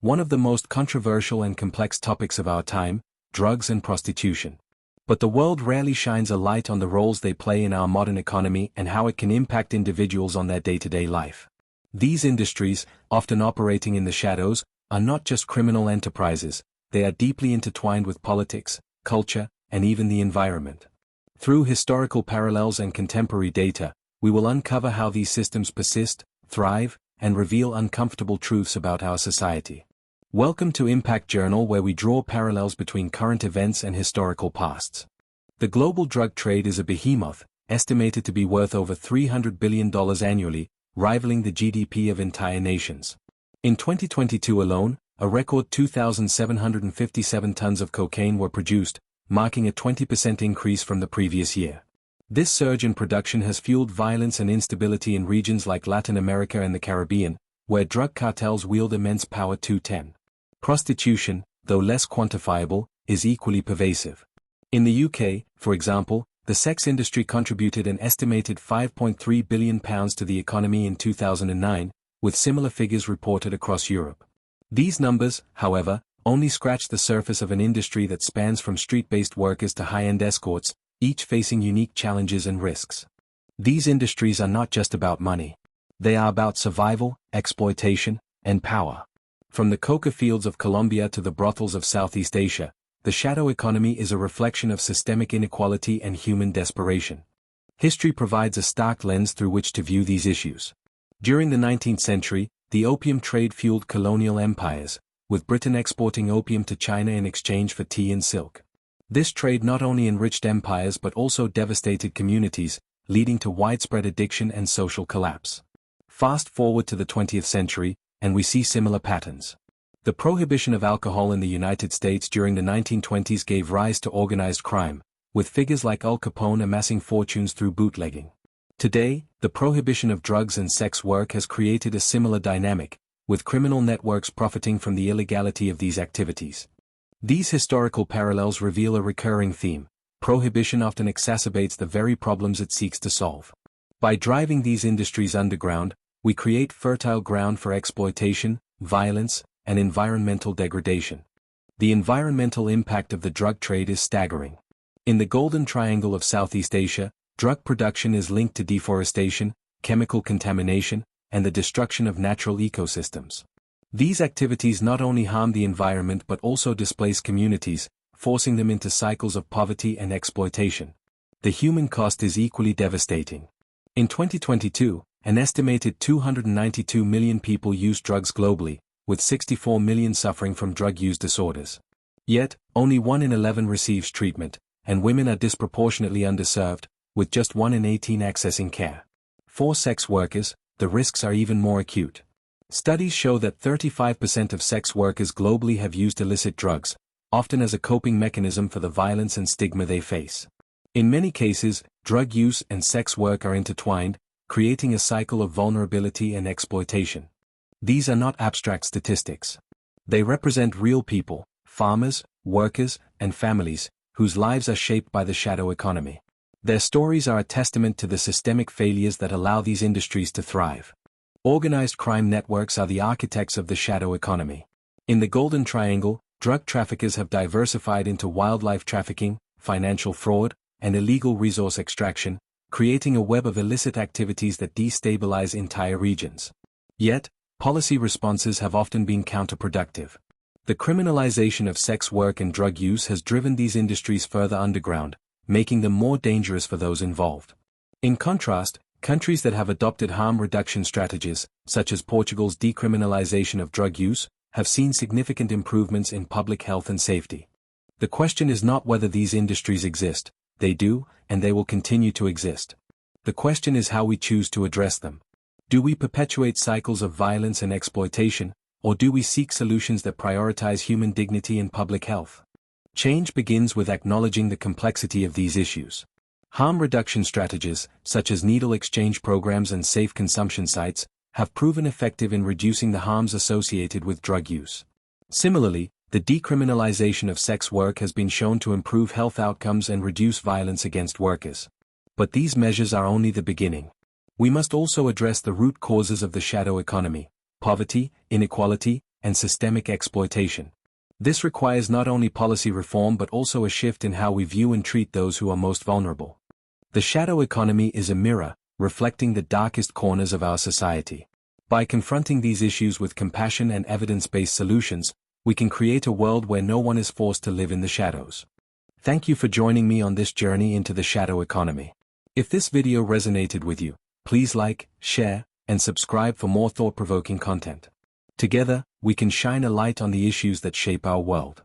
one of the most controversial and complex topics of our time, drugs and prostitution. But the world rarely shines a light on the roles they play in our modern economy and how it can impact individuals on their day-to-day life. These industries, often operating in the shadows, are not just criminal enterprises, they are deeply intertwined with politics, culture, and even the environment. Through historical parallels and contemporary data, we will uncover how these systems persist, thrive, and reveal uncomfortable truths about our society. Welcome to Impact Journal, where we draw parallels between current events and historical pasts. The global drug trade is a behemoth, estimated to be worth over $300 billion annually, rivaling the GDP of entire nations. In 2022 alone, a record 2,757 tons of cocaine were produced, marking a 20% increase from the previous year. This surge in production has fueled violence and instability in regions like Latin America and the Caribbean, where drug cartels wield immense power. 210. Prostitution, though less quantifiable, is equally pervasive. In the UK, for example, the sex industry contributed an estimated £5.3 billion to the economy in 2009, with similar figures reported across Europe. These numbers, however, only scratch the surface of an industry that spans from street-based workers to high-end escorts, each facing unique challenges and risks. These industries are not just about money. They are about survival, exploitation, and power. From the coca fields of Colombia to the brothels of Southeast Asia, the shadow economy is a reflection of systemic inequality and human desperation. History provides a stark lens through which to view these issues. During the 19th century, the opium trade fueled colonial empires, with Britain exporting opium to China in exchange for tea and silk. This trade not only enriched empires but also devastated communities, leading to widespread addiction and social collapse. Fast forward to the 20th century, and we see similar patterns. The prohibition of alcohol in the United States during the 1920s gave rise to organized crime, with figures like Al Capone amassing fortunes through bootlegging. Today, the prohibition of drugs and sex work has created a similar dynamic, with criminal networks profiting from the illegality of these activities. These historical parallels reveal a recurring theme: prohibition often exacerbates the very problems it seeks to solve. By driving these industries underground, we create fertile ground for exploitation, violence, and environmental degradation. The environmental impact of the drug trade is staggering. In the Golden Triangle of Southeast Asia, drug production is linked to deforestation, chemical contamination, and the destruction of natural ecosystems. These activities not only harm the environment but also displace communities, forcing them into cycles of poverty and exploitation. The human cost is equally devastating. In 2022, an estimated 292 million people use drugs globally, with 64 million suffering from drug use disorders. Yet, only 1 in 11 receives treatment, and women are disproportionately underserved, with just 1 in 18 accessing care. For sex workers, the risks are even more acute. Studies show that 35% of sex workers globally have used illicit drugs, often as a coping mechanism for the violence and stigma they face. In many cases, drug use and sex work are intertwined, creating a cycle of vulnerability and exploitation. These are not abstract statistics. They represent real people, farmers, workers, and families, whose lives are shaped by the shadow economy. Their stories are a testament to the systemic failures that allow these industries to thrive. Organized crime networks are the architects of the shadow economy. In the Golden Triangle, drug traffickers have diversified into wildlife trafficking, financial fraud, and illegal resource extraction, creating a web of illicit activities that destabilize entire regions. Yet, policy responses have often been counterproductive. The criminalization of sex work and drug use has driven these industries further underground, making them more dangerous for those involved. In contrast, countries that have adopted harm reduction strategies, such as Portugal's decriminalization of drug use, have seen significant improvements in public health and safety. The question is not whether these industries exist. They do, and they will continue to exist. The question is how we choose to address them. Do we perpetuate cycles of violence and exploitation, or do we seek solutions that prioritize human dignity and public health? Change begins with acknowledging the complexity of these issues. Harm reduction strategies, such as needle exchange programs and safe consumption sites, have proven effective in reducing the harms associated with drug use. Similarly, the decriminalization of sex work has been shown to improve health outcomes and reduce violence against workers. But these measures are only the beginning. We must also address the root causes of the shadow economy: poverty, inequality, and systemic exploitation. This requires not only policy reform but also a shift in how we view and treat those who are most vulnerable. The shadow economy is a mirror, reflecting the darkest corners of our society. By confronting these issues with compassion and evidence-based solutions, we can create a world where no one is forced to live in the shadows. Thank you for joining me on this journey into the shadow economy. If this video resonated with you, please like, share, and subscribe for more thought-provoking content. Together, we can shine a light on the issues that shape our world.